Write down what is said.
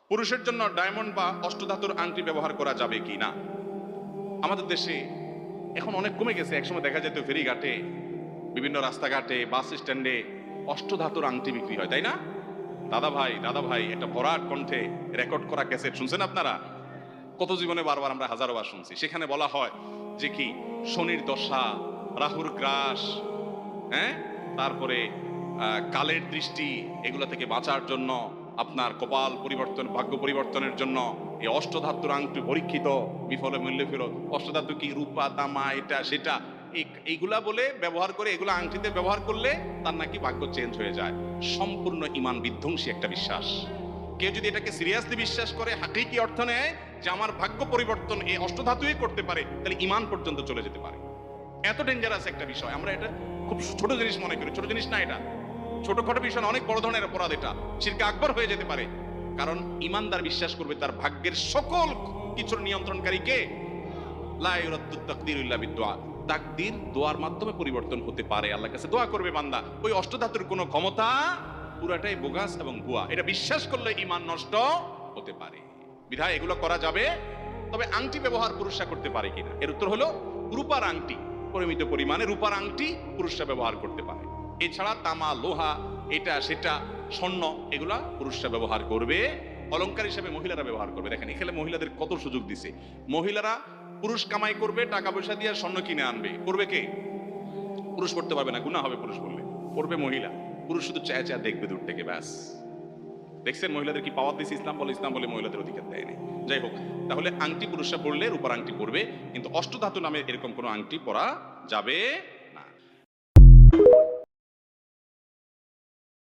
পুরুষের জন্য ডায়মন্ড বা অষ্টধাতুর আংটি ব্যবহার করা যাবে কি না? আমাদের দেশে এখন অনেক কমে গেছে। একসময় দেখা যেত ফেরিঘাটে, বিভিন্ন রাস্তাঘাটে, বাস স্ট্যান্ডে অষ্টধাতুর আংটি বিক্রি হয়, তাই না? দাদা ভাই একটা ভরাট কণ্ঠে রেকর্ড করা ক্যাসেট শুনছেন আপনারা? কত জীবনে বারবার আমরা হাজারো বার শুনছি। সেখানে বলা হয় যে কি শনির দশা, রাহুর গ্রাস, হ্যাঁ, তারপরে কালের দৃষ্টি, এগুলো থেকে বাঁচার জন্য, আপনার কপাল পরিবর্তন, ভাগ্য পরিবর্তনের জন্য এই অষ্টধাতুর আংটি পরীক্ষিত, বিফলে মূল্য ফেরত। অষ্টধাতু কি? রূপা, তামা, এটা সেটা, এইগুলা বলে ব্যবহার করে, এগুলা আংটিতে ব্যবহার করলে তার নাকি ভাগ্য চেঞ্জ হয়ে যায়। সম্পূর্ণ ইমান বিধ্বংসী একটা বিশ্বাস। কেউ যদি এটাকে সিরিয়াসলি বিশ্বাস করে, হাকিকি অর্থ নেয় যে আমার ভাগ্য পরিবর্তন এই অষ্টধাতুই করতে পারে, তাহলে ইমান পর্যন্ত চলে যেতে পারে। এত ডেঞ্জারাস একটা বিষয়। আমরা এটা খুব ছোট জিনিস মনে করি। ছোট জিনিস না এটা, ছোটখাটো বিষয় না, অনেক বড় ধরনের অপরাধ। এটা শিরকে আকবর হয়ে যেতে পারে। কারণ ইমানদার বিশ্বাস করবে তার ভাগ্যের সকল কিছুর নিয়ন্ত্রণকারী কে? লা ইউরাদ্দু তাকদীরু ইল্লা বিদ্দুআ। তাকদীর দোয়ার মাধ্যমে পরিবর্তন হতে পারে। আল্লাহর কাছে দোয়া করবে বান্দা। ওই অষ্টধাতুর কোনো ক্ষমতা, পুরাটাই বোগাস এবং ভুয়া। এটা বিশ্বাস করলে ঈমান নষ্ট হতে পারে। বিধায় এগুলো করা যাবে। তবে আংটি ব্যবহার পুরুষরা করতে পারে কিনা, এর উত্তর হলো রূপার আংটি, পরিমিত পরিমাণে রূপার আংটি পুরুষরা ব্যবহার করতে পারে। এছাড়া তামা, লোহা, এটা সেটা, স্বর্ণ, এগুলা পুরুষরা ব্যবহার করবে। অলংকার হিসেবে মহিলারা ব্যবহার করবে। দেখেন এখানে মহিলাদের কত সুযোগ দিছে। মহিলারা পুরুষ কামাই করবে, টাকা পয়সা দিয়ে স্বর্ণ কিনে আনবে। করবে কে? পুরুষ করতে পারবে না, গুনাহ হবে পুরুষ করলে। করবে মহিলা। পুরুষ শুধু চায় চায় দেখবে দূর থেকে, ব্যাস। দেখছেন মহিলাদের কি পাওয়ার দিছে ইসলাম বলে? ইসলাম বলে মহিলাদের অধিকার দেয় নাই। যাই হোক, তাহলে আংটি পুরুষরা পরলে রূপার আংটি পরবে, কিন্তু অষ্টধাতু নামে এরকম কোনো আংটি পরা যাবে না।